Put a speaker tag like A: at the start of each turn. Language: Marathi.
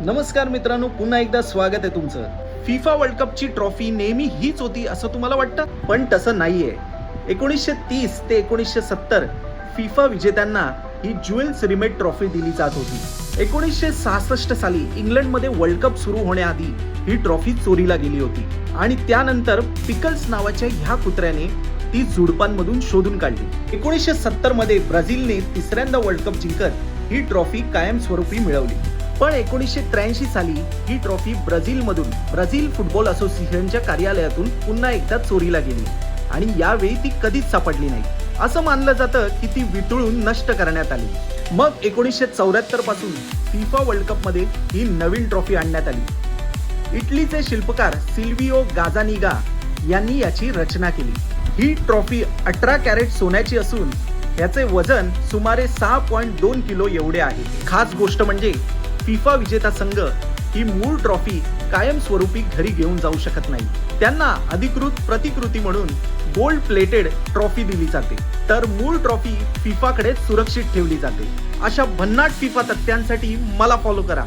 A: नमस्कार मित्रांनो, पुन्हा एकदा स्वागत आहे तुमचं. फिफा वर्ल्ड कपची ट्रॉफी नेहमी हीच होती असं तुम्हाला वाटतं, पण तसं नाहीये. 1930 ते 1970 फिफा विजेत्यांना ही ज्युएल्स रिमेट ट्रॉफी दिली जात होती. 1966 साली इंग्लंडमध्ये वर्ल्ड कप सुरू होण्याआधी ही ट्रॉफी चोरीला गेली होती आणि त्यानंतर पिकल्स नावाच्या ह्या कुत्र्याने ती जुडपांमधून शोधून काढली. 1970 मध्ये ब्राझीलने तिसऱ्यांदा वर्ल्ड कप जिंकत ही ट्रॉफी कायमस्वरूपी मिळवली. पण 1983 साली ही ट्रॉफी ब्राझीलमधून ब्राझील फुटबॉल असोसिएशनच्या कार्यालयातून पुन्हा एकदा चोरीला गेली आणि यावेळी ती कधीच सापडली नाही. असं मानलं जातं की ती वितळून नष्ट करण्यात आली. मग 1974 पासून फिफा वर्ल्ड कप मध्ये ही नवीन ट्रॉफी आणण्यात आली. इटलीचे शिल्पकार सिल्विओ गाझानिगा यांनी याची रचना केली. ही ट्रॉफी 18 कॅरेट सोन्याची असून याचे वजन सुमारे 6.2 किलो एवढे आहे. खास गोष्ट म्हणजे फिफा विजेता संघ ही मूळ ट्रॉफी कायमस्वरूपी घरी घेऊन जाऊ शकत नाही. त्यांना अधिकृत प्रतिकृती म्हणून गोल्ड प्लेटेड ट्रॉफी दिली जाते, तर मूळ ट्रॉफी फिफाकडे सुरक्षित ठेवली जाते. अशा भन्नाट फिफा तथ्यांसाठी मला फॉलो करा.